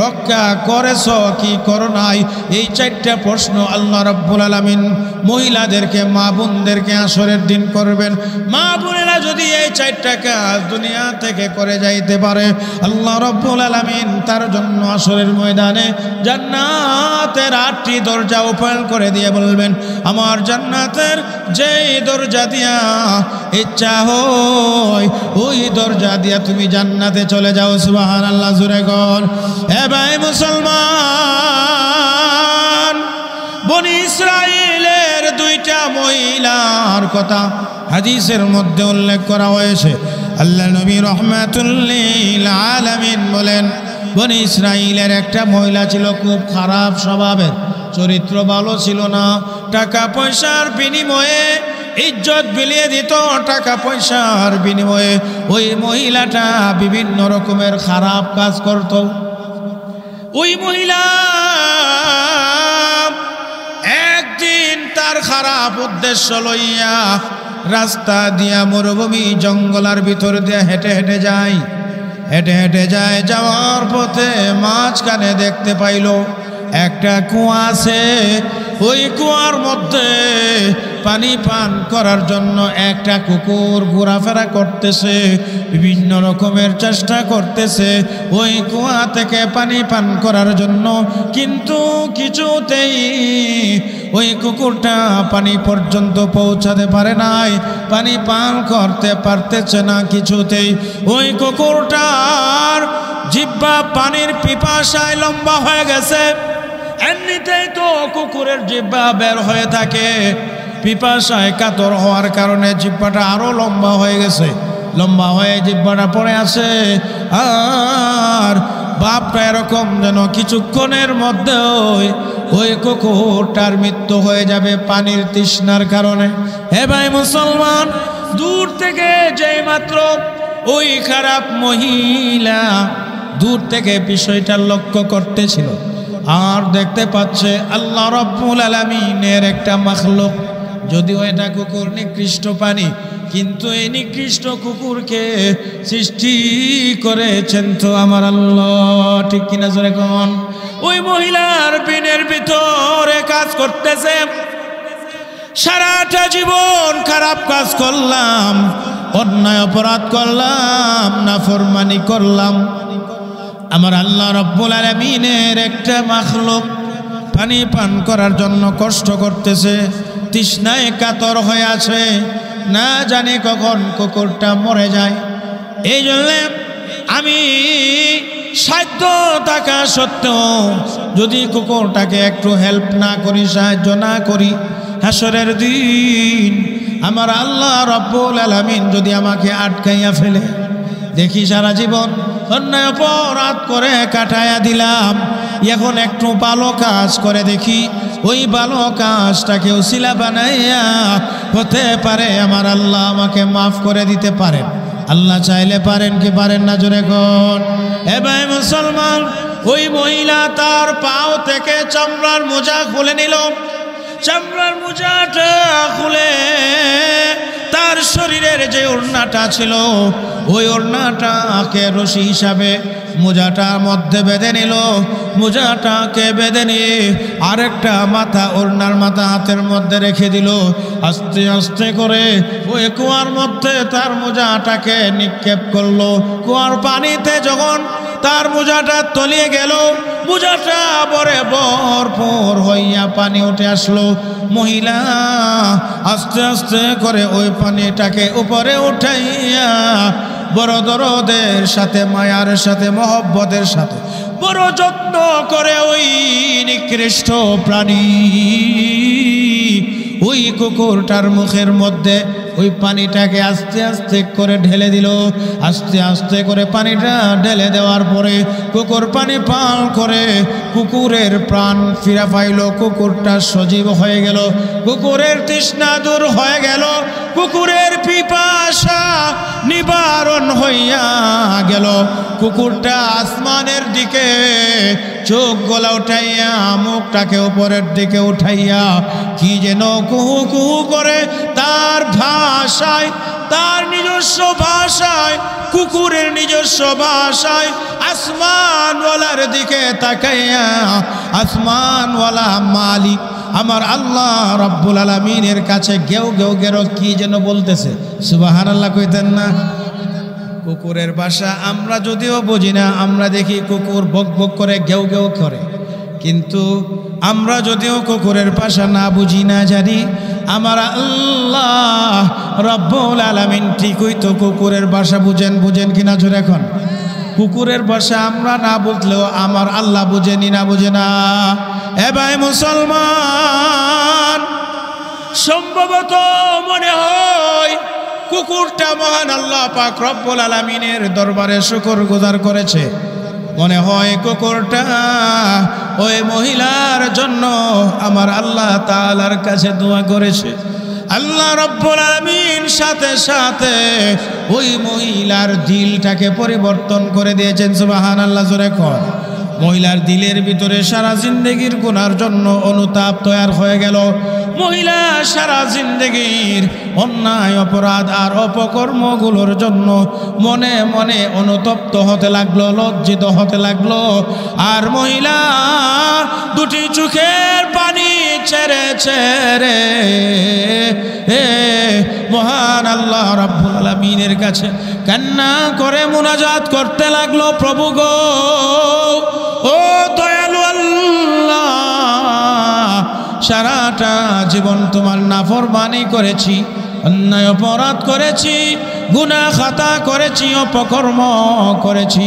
রক্ষা করেছো কি করো নাই? এই 4টা প্রশ্ন আল্লাহ রাব্বুল আলামিন মহিলাদেরকে, মা বোনদেরকে হাসরের দিন করবেন। মা বোনেরা যদি এই 4টা কাজ দুনিয়া থেকে করে যাইতে পারে, আল্লাহ রাব্বুল আলামিন তার জন্য হাসরের ময়দানে জান্নাতের 8টি দরজা ওপেন করে দিয়ে বলবেন, আমার জান্নাতের যেই দরজা দিয়া ইচ্ছা হয় ওই দরজা দিয়া তুমি জান্নাতে চলে যাও। সুবহানাল্লাহ। জোরে কর। হে ভাই মুসলমান, বনি ইসরাইলের 2টা মহিলার কথা হাদিসের মধ্যে উল্লেখ করা হয়েছে। আল্লাহ নবী রাহমাতুল লিল আলামিন বলেন, বনি ইসরাইলের একটা মহিলা ছিল খুব খারাপ স্বভাবের, চরিত্র ভালো ছিল না, টাকা পয়সার বিনিময়ে ইজ্জত বিলিয়ে দিত, টাকা পয়সার বিনিময়ে ওই মহিলাটা বিভিন্ন রকমের খারাপ কাজ করত। ওই মহিলা একদিন তার খারাপ উদ্দেশ্য লইয়া রাস্তা দিয়া মরুভূমি জঙ্গলের ভিতর দিয়ে হেঁটে হেঁটে যায়। হেঁটে হেঁটে যায়, যাওয়ার পথে মাঝখানে দেখতে পাইল একটা কুয়া আছে। ওই কুয়ার মধ্যে পানি পান করার জন্য একটা কুকুর ঘোরাফেরা করতেছে, বিভিন্ন রকমের চেষ্টা করতেছে ওই কুয়া থেকে পানি পান করার জন্য, কিন্তু কিছুতেই ওই কুকুরটা পানি পর্যন্ত পৌঁছাতে পারে নাই, পানি পান করতে পারতেছে না কিছুতেই। ওই কুকুরটার জিহ্বা পানির পিপাসায় লম্বা হয়ে গেছে। এমনিতেই তো কুকুরের জিহ্বা বের হয়ে থাকে, পিপাসায় কাতর হওয়ার কারণে জিহ্বাটা আরো লম্বা হয়ে গেছে। লম্বা হয়ে জিহ্বাটা পড়ে আছে। আর বাপটা এরকম যেন কিছুক্ষণের মধ্যে ওই কুকুরটার মৃত্যু হয়ে যাবে পানির তৃষ্ণার কারণে। হে ভাই মুসলমান, দূর থেকে যেই মাত্র ওই খারাপ মহিলা দূর থেকে বিষয়টা লক্ষ্য করতেছিল, আর দেখতে পাচ্ছে আল্লাহ রাব্বুল আলামিনের একটা মাখলুক। যদিও এটা কুকুর, নিকৃষ্ট প্রাণী, কিন্তু এই নিকৃষ্ট কুকুরকে সৃষ্টি করেছেন তো আমার আল্লাহ, ঠিক কিনা জোরে কোন? ওই মহিলার পেটের ভিতরে কাজ করতেছে, সারাটা জীবন খারাপ কাজ করলাম, অন্যায় অপরাধ করলাম, নাফরমানি করলাম। আমার আল্লাহ রাব্বুল আলামিনের একটা মাখলুক পানি পান করার জন্য কষ্ট করতেছে, তৃষ্ণায় কাতর হয়ে আছে, না জানি কখন কুকুরটা মরে যায়। এই জন্য আমি সাধ্য থাকা সত্ত্বেও যদি কুকুরটাকে একটু হেল্প না করি, সাহায্য না করি, হাসরের দিন আমার আল্লাহ রাব্বুল আলামিন যদি আমাকে আটকাইয়া ফেলে, দেখি সারা জীবন অন্যায় অপরাধ করে কাটাইয়া দিলাম, এখন একটু ভালো কাজ করে দেখি, ওই ভালো কাজটাকে উসিলা বানাইয়া হতে পারে আমার আল্লাহ আমাকে মাফ করে দিতে পারেন। আল্লাহ চাইলে পারেন কি পারেন না, জোরে কোন? এ ভাই মুসলমান, ওই মহিলা তার পাও থেকে চামড়ার মোজা খুলে নিল। চামড়ার মোজাটা খুলে তার শরীরের যে ওড়নাটা ছিল, ওই ওড়নাটাকে রশি হিসাবে মোজাটার মধ্যে বেঁধে নিল। মোজাটাকে বেঁধে নিয়ে আরেকটা মাথা, ওড়নার মাথা হাতের মধ্যে রেখে দিল। আস্তে আস্তে করে ওই কুয়ার মধ্যে তার মোজাটাকে নিক্ষেপ করলো। কুয়ার পানিতে যখন তার মোজাটা তলিয়ে গেল, মোজাটা ভরে ভরপুর হইয়া পানি উঠে আসলো। মহিলা আস্তে আস্তে করে ওই পানিটাকে উপরে উঠাইয়া বড় দরদের সাথে, মায়ার সাথে, মহব্বতের সাথে বড় যত্ন করে ওই নিকৃষ্ট প্রাণী ওই কুকুরটার মুখের মধ্যে ওই পানিটাকে আস্তে আস্তে করে ঢেলে দিল। আস্তে আস্তে করে পানিটা ঢেলে দেওয়ার পরে কুকুর পানি পান করে কুকুরের প্রাণ ফিরা পাইল, কুকুরটা সজীব হয়ে গেল, কুকুরের তৃষ্ণা দূর হয়ে গেল, কুকুরের পিপাসা নিবারণ হইয়া গেল। কুকুরটা আসমানের দিকে চোখ গলা উঠাইয়া, মুখটাকে উপরের দিকে উঠাইয়া কি যেন কুহু কুহু করে তার ভাষায়, তার নিজস্ব ভাষায়, কুকুরের নিজস্ব ভাষায় আসমানওয়ালার দিকে তাকাইয়া, আসমানওয়ালা মালিক আমার আল্লাহ রাব্বুল আলামিনের কাছে গেও গেও গেরো কি যেন বলতেছে। সুবহানাল্লাহ কইতেন না? কুকুরের ভাষা আমরা যদিও বুঝি না, আমরা দেখি কুকুর বক বক করে, গেও গেও করে, কিন্তু আমরা যদিও কুকুরের ভাষা না বুঝি না জানি, আমার আল্লাহ রাব্বুল আলামিন ঠিকই তো কুকুরের ভাষা বুঝেন। বুঝেন কিনা জোরে এখন? কুকুরের ভাষা আমরা না বুঝলেও আমার আল্লাহ বুঝেনি না, বুঝে না? এ ভাই মুসলমান, সম্ভবত মনে হয় কুকুরটা মহান আল্লাহ পাক রব্বুল আলামিনের দরবারে শুকর গুজার করেছে। মনে হয় কুকুরটা ওই মহিলার জন্য আমার আল্লাহ তাআলার কাছে দোয়া করেছে। আল্লাহ রাব্বুল আলামিন সাথে সাথে ওই মহিলার দিলটাকে পরিবর্তন করে দিয়েছেন। সুবহানাল্লাহ, জোরে কর। মহিলার দিলের ভিতরে সারা জিন্দেগির গুনার জন্য অনুতাপ তৈরি হয়ে গেল। মহিলা সারা জিন্দেগির অন্যায় অপরাধ আর অপকর্মগুলোর জন্য মনে মনে অনুতপ্ত হতে লাগলো, লজ্জিত হতে লাগলো। আর মহিলা দুটি চোখের পানি ছেড়ে ছেড়ে মহান আল্লাহ রাব্বুল আলামিনের কাছে কান্না করে মুনাজাত করতে লাগলো, প্রভু গো, ও দয়ালু আল্লাহ, সারাটা জীবন তোমার নাফরমানি করেছি, অন্যায় অপরাধ করেছি, গুনাহ খাতা করেছি, অপকর্ম করেছি,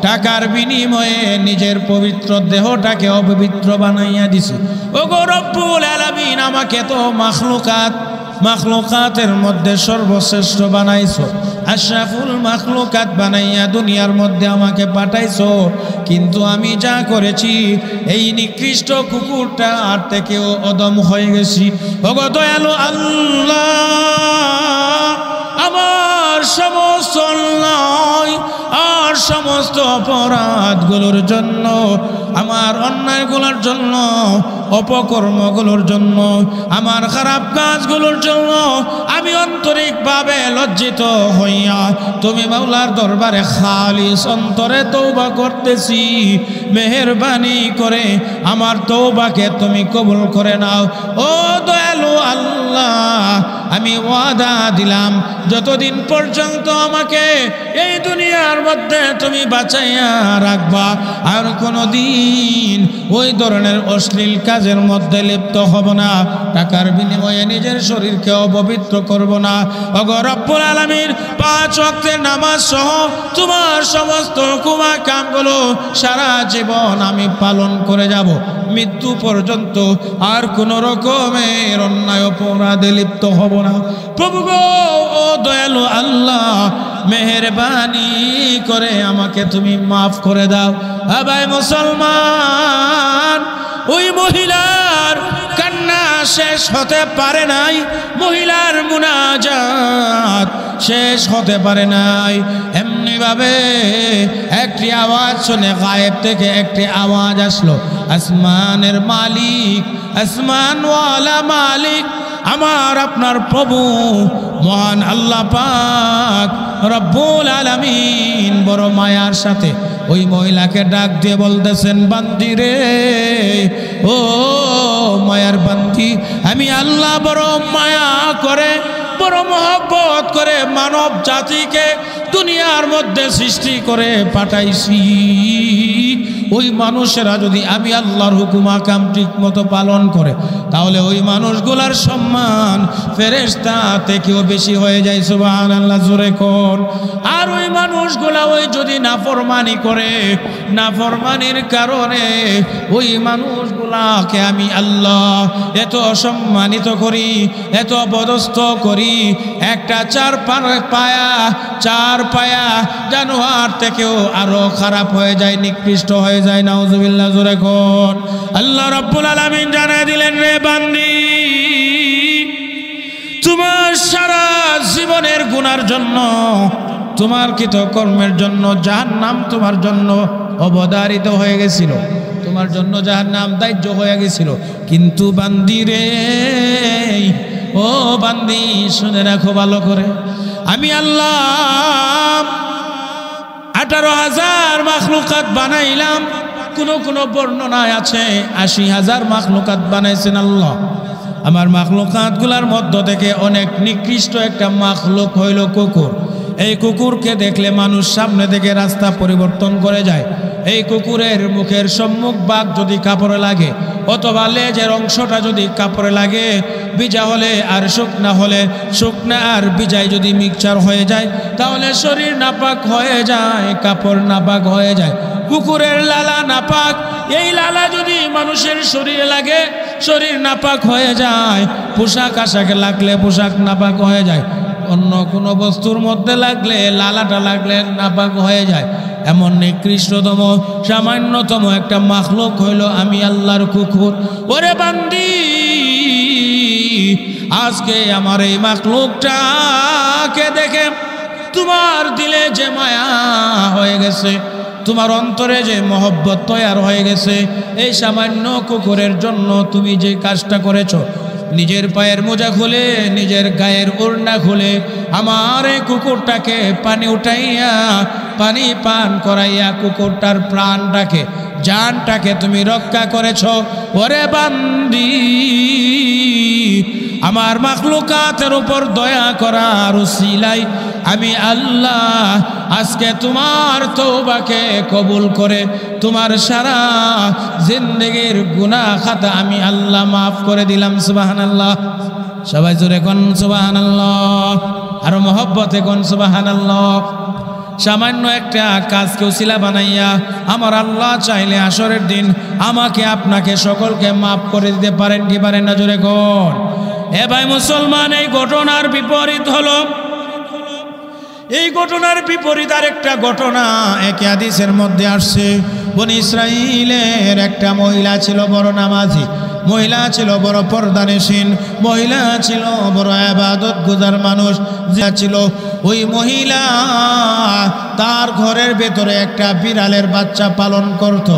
টাকার বিনিময়ে নিজের পবিত্র দেহটাকে অপবিত্র বানাইয়া দিছি। ওগো রব্বুল আলামিন, আমাকে তো মাখলুকাতের মধ্যে সর্বশ্রেষ্ঠ বানাইছো, আশরাফুল মাখলুকাত বানাইয়া দুনিয়ার মধ্যে আমাকে পাঠাইছো, কিন্তু আমি যা করেছি এই নিকৃষ্ট কুকুরটা আর থেকেও অদম হয়ে গেছি। ওগো দয়ালু আল্লাহ, আমার সমস্ত অন্যায় আর সমস্ত অপরাধগুলোর জন্য, আমার অন্যায়গুলোর জন্য, অপকর্মগুলোর জন্য, আমার খারাপ কাজগুলোর জন্য আমি আন্তরিকভাবে লজ্জিত হইয়া তুমি মাওলার দরবারে খালিস অন্তরে তওবা করতেছি। মেহেরবানি করে আমার তওবাকে তুমি কবুল করে নাও। ও দয়ালু আল্লাহ, আমি ওয়াদা দিলাম যতদিন পর্যন্ত আমাকে এই দুনিয়ার মধ্যে তুমি বাঁচাইয়া রাখবা, আর কোনোদিন ওই ধরনের অশ্লীল কাজের মধ্যে লিপ্ত হব না, টাকার বিনিময়ে নিজের শরীরকে অপবিত্র করব না। ওগো রব্বুল আলামিন, 5 ওয়াক্তের নামাজ সহ তোমার সমস্ত হুকুমা কামগুলো সারা জীবন আমি পালন করে যাব, মৃত্যু পর্যন্ত আর কোনো রকমের অন্যায় অপরাধে লিপ্ত হব না। প্রভু গো, ও দয়ালু আল্লাহ, মেহেরবানি করে আমাকে তুমি মাফ করে দাও। আবাই মুসলমান, ওই মহিলার কান্না শেষ হতে পারে নাই, মহিলার মুনাজাত শেষ হতে পারে নাই। এমনি ভাবে একটি আওয়াজ শুনে গায়েব থেকে একটি আওয়াজ আসলো, আসমানের মালিক, আসমানওয়ালা মালিক, আমার আপনার প্রভু মহান আল্লাহ পাক রব্বুল আলামিন বড় মায়ার সাথে ওই মহিলাকে ডাক দিয়ে বলতেছেন, বান্দি রে, ও মায়ার বান্দি, আমি আল্লাহ বড় মায়া করে, বড় মহব্বত করে মানব জাতিকে দুনিয়ার মধ্যে সৃষ্টি করে পাঠাইছি। ওই মানুষেরা যদি আমি আল্লাহর হুকুম আকাম ঠিক মতো পালন করে, তাহলে ওই মানুষগুলার সম্মান ফেরেশতা থেকেও বেশি হয়ে যায়। সুবহানাল্লাহ, জোরে কর। আর ওই মানুষগুলা ওই যদি নাফরমানি করে, নাফরমানির কারণে ওই মানুষগুলাকে আমি আল্লাহ এত অসম্মানিত করি, এত অপদস্থ করি, একটা চার পায়া জানোয়ার থেকেও আরো খারাপ হয়ে যায়, নিকৃষ্ট হয়ে যায়। নাউজুবিল্লাহ, জোরে কর। আল্লাহ রাব্বুল আলামিন জানায় দিলেন, রে বান্দি, তোমার সারা জীবনের গুনার জন্য, তোমার কৃতকর্মের জন্য জাহান্নাম তোমার জন্য অবধারিত হয়ে গেছিল, তোমার জন্য জাহান্নাম দাহ্য হয়ে গেছিল। কিন্তু বান্দি রে, ও বান্দি, শুনে রাখো ভালো করে, আমি আল্লাহ 18,000 মাখলুকাত বানাইলাম। কোন বর্ণনায় আছে 80,000 মাখলুকাত বানাইছেন আল্লাহ। আমার মাখলুকাত গুলার মধ্য থেকে অনেক নিকৃষ্ট একটা মাখলুক হইল কুকুর। এই কুকুরকে দেখলে মানুষ সামনে থেকে রাস্তা পরিবর্তন করে যায়। এই কুকুরের মুখের সম্মুখ ভাগ যদি কাপড়ে লাগে, অথবা লেজের অংশটা যদি কাপড়ে লাগে, ভিজা হলে আর শুকনা হলে, শুকনা আর ভিজায় যদি মিক্সচার হয়ে যায়, তাহলে শরীর নাপাক হয়ে যায়, কাপড় নাপাক হয়ে যায়। কুকুরের লালা নাপাক, এই লালা যদি মানুষের শরীরে লাগে, শরীর নাপাক হয়ে যায়। পোশাক আশাকে লাগলে পোশাক নাপাক হয়ে যায়। অন্য কোনো বস্তুর মধ্যে লাগলে, লালাটা লাগলে নাপাক হয়ে যায়। এমন নিকৃষ্টতম সামান্যতম একটা মাখলুক হইল আমি আল্লাহর কুকুর। ওরে বান্দি, আজকে আমার এই মাখলুকটাকে দেখে তোমার দিলে যে মায়া হয়ে গেছে, তোমার অন্তরে যে মহব্বত তৈয়ার হয়ে গেছে, এই সামান্য কুকুরের জন্য তুমি যে কাজটা করেছো, নিজের পায়ের মোজা খুলে নিজের গায়ের ওড়না খুলে আমার এই কুকুরটাকে পানি উঠাইয়া পানি পান করাইয়া কুকুরটার প্রাণটাকে জানটাকে তুমি রক্ষা করেছ। ওরে বান্দি, আমার মাখলুকাতের উপর দয়া করার উসিলাই আমি আল্লাহ আজকে তোমার তওবাকে কবুল করে তোমার সারা জিন্দেগির গুনাহ খাতা আমি আল্লাহ মাফ করে দিলাম। সুবহানাল্লাহ। সবাই জোরে কোন সুবহানাল্লাহ, আর মহব্বতে কোন সুবহানাল্লাহ। সামান্য একটা কাজকে উসিলা বানাইয়া আমার আল্লাহ চাইলে আসরের দিন আমাকে আপনাকে সকলকে মাফ করে দিতে পারেন কি পারেন না? জোরে কোন। এ ভাই মুসলমান, এই ঘটনার বিপরীত হলো, এই ঘটনার বিপরীত আরেকটা ঘটনা একে হাদিসের মধ্যে আসছে। বনি ইসরাইলের একটা মহিলা ছিল বড় নামাজি, মহিলা ছিল বড় পর্দানশীল, মহিলা ছিল বড় ইবাদত গুজার মানুষ যা ছিল। ওই মহিলা তার ঘরের ভেতরে একটা বিড়ালের বাচ্চা পালন করত।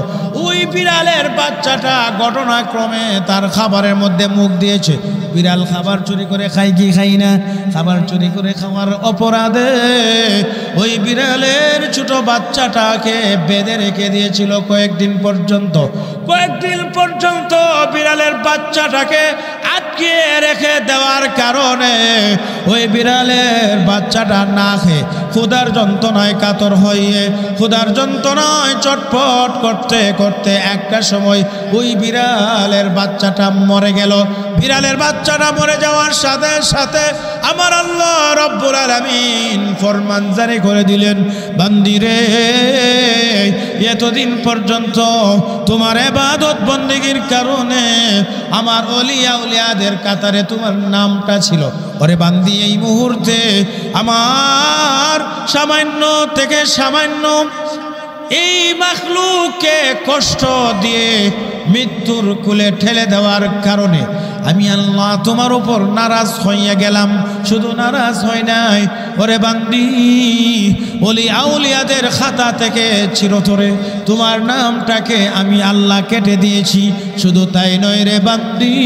ওই বিড়ালের বাচ্চাটা ঘটনাক্রমে তার খাবারের মধ্যে মুখ দিয়েছে। বিড়াল খাবার চুরি করে খায় কি খাই না? খাবার চুরি করে খাওয়ার অপরাধে ওই বিড়ালের ছোট বাচ্চাটাকে বেঁধে রেখে দিয়েছিল কয়েকদিন পর্যন্ত। কয়েকদিন পর্যন্ত বিড়ালের বাচ্চাটাকে আটকে রেখে দেওয়ার কারণে ওই বিড়ালের বাচ্চাটা না খেয়ে ক্ষুধার যন্ত্রণায় কাতর হয়ে ক্ষুধার যন্ত্রণায় চটপট করতে করতে একটা সময় ওই বিড়ালের বাচ্চাটা মরে গেল। বিড়ালের বাচ্চাটা মরে যাওয়ার সাথে সাথে আমার আল্লাহ রব্বুল আলামিন ফরমান জারি করে দিলেন, বান্দিরে, এতদিন পর্যন্ত তোমার ইবাদত বন্দেগীর কারণে আমার ওলিয়া উলিয়াদের কাতারে তোমার নামটা ছিল। ওরে বান্দি, এই মুহূর্তে আমার সামান্য থেকে সামান্য এই মাখলুককে কষ্ট দিয়ে মৃত্যুর কুলে ঠেলে দেওয়ার কারণে আমি আল্লাহ তোমার উপর নারাজ হইয়া গেলাম। শুধু নারাজ হয় নাই, ওরে বান্দি, ওলি আউলিয়াদের খাতা থেকে চিরতরে তোমার নামটাকে আমি আল্লাহ কেটে দিয়েছি। শুধু তাই নয় রে বান্দি,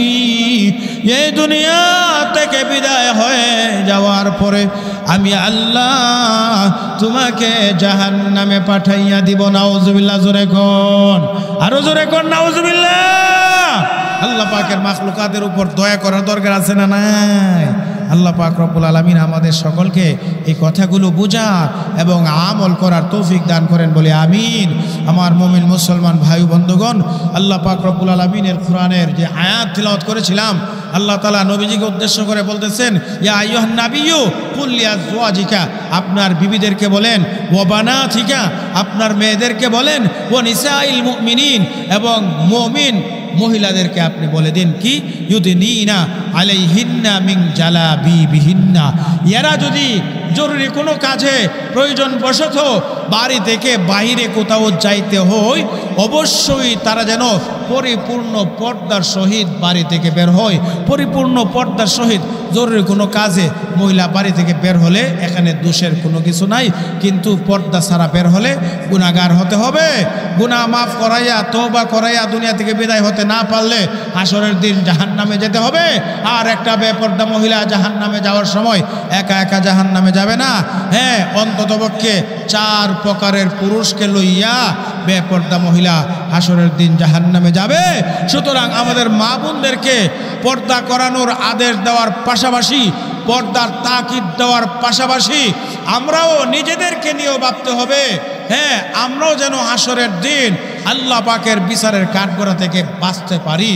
এই দুনিয়া থেকে বিদায় হয়ে যাওয়ার পরে আমি আল্লাহ তোমাকে জাহান্নামে পাঠাইয়া দিব। নাউজুবিল্লাহ। জোরে কোন, আরো জোরে কোন নাউজুবিল্লাহ। আল্লাহ পাকের মাখলুকাতের উপর দয়া করার দরকার আছে না নাই? আল্লাহ পাক রব্বুল আলামিন আমাদের সকলকে এই কথাগুলো বোঝার এবং আমল করার তৌফিক দান করেন বলে আমিন। আমার মুমিন মুসলমান ভাই বন্ধুগণ, আল্লাহ পাক রব্বুল আলামিনের কোরআনের যে আয়াত তিলাওয়াত করেছিলাম, আল্লাহ তাআলা নবীজিকে উদ্দেশ্য করে বলতেছেন, ইয়া আইয়ুহান নাবিয়্যু কুল লিআজওয়াজিকা, আপনার বিবিদেরকে বলেন, ওয়া বানাতিকা, আপনার মেয়েদেরকে বলেন, ওয়া নিসাইল মুমিনিন, এবং মুমিন মহিলাদেরকে আপনি বলে দিন কি, ইউদিনিনা আলাইহিন্না মিন জালাবিবিহিন্না, এরা যদি জরুরি কোনো কাজে প্রয়োজন বশত বাড়ি থেকে বাইরে কোথাও যাইতে হয়, অবশ্যই তারা যেন পরিপূর্ণ পর্দার সহিত বাড়ি থেকে বের হয়। পরিপূর্ণ পর্দার সহিত জরুরি কোনো কাজে মহিলা বাড়ি থেকে বের হলে এখানে দোষের কোনো কিছু নাই, কিন্তু পর্দা ছাড়া বের হলে গুনাহগার হতে হবে। গুনাহ মাফ করাইয়া তওবা করাইয়া দুনিয়া থেকে বিদায় হতে না পারলে হাসরের দিন জাহান্নামে যেতে হবে। আর একটা বেপর্দা মহিলা জাহান্নামে যাওয়ার সময় একা একা জাহান্নামে যাবে না। হ্যাঁ, অন্ততপক্ষে 4 প্রকারের পুরুষকে লইয়া বেপর্দা মহিলা হাসরের দিন জাহান্নামে যাবে। সুতরাং আমাদের মা বোনদেরকে পর্দা করানোর আদেশ দেওয়ার পাশাপাশি, পর্দার তাকিদ দেওয়ার পাশাপাশি আমরাও নিজেদেরকে নিয়েও ভাবতে হবে, হ্যাঁ, আমরাও যেন হাসরের দিন আল্লাহ পাকের বিচারের কাঠগড়া থেকে বাঁচতে পারি।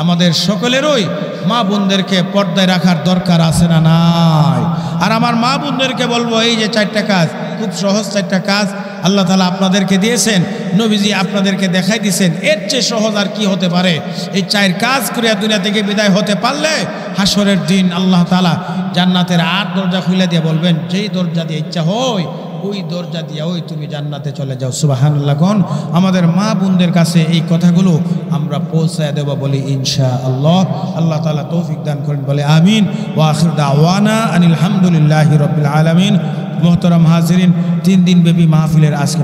আমাদের সকলেরই মা বোনদেরকে পর্দায় রাখার দরকার আছে না নাই? আর আমার মা বোনদেরকে বলবো, এই যে 4টা কাজ, খুব সহজ 4টা কাজ আল্লাহ তাআলা আপনাদেরকে দিয়েছেন, নবীজি আপনাদেরকে দেখাই দিয়েছেন, এর চেয়ে সহজ আর কি হতে পারে? এই 4 কাজ করে দুনিয়া থেকে বিদায় হতে পারলে হাসরের দিন আল্লাহ তাআলা জান্নাতের 8 দরজা খুলে দিয়ে বলবেন, যেই দরজা দিয়ে ইচ্ছা হয় ওই দরজা দিয়া ওই তুমি জান্নাতে চলে যাও। সুবহানাল্লাহ। কোন আমাদের মা বোনদের কাছে এই কথাগুলো আমরা পৌঁছায় দেব বলি ইনশাআল্লাহ। আল্লাহ তাআলা তৌফিক দান করেন বলে আমিন। ওয়া আখির দাওয়ানা আনিল হামদুলিল্লাহি রাব্বিল আলামিন। মোহতারাম হাজিরিন, 3 দিন ব্যাপী মাহফিলের আজকে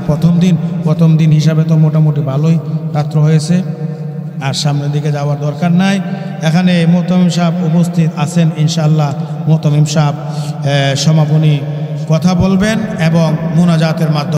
প্রথম দিন হিসাবে তো মোটামুটি ভালোই রাত্র হয়েছে, আর সামনের দিকে যাওয়ার দরকার নাই। এখানে মোহতামিম সাহেব উপস্থিত আছেন, ইনশাআল্লাহ মোহতামিম সাহেব সমাপনী কথা বলবেন এবং মুনাজাতের মাধ্যমে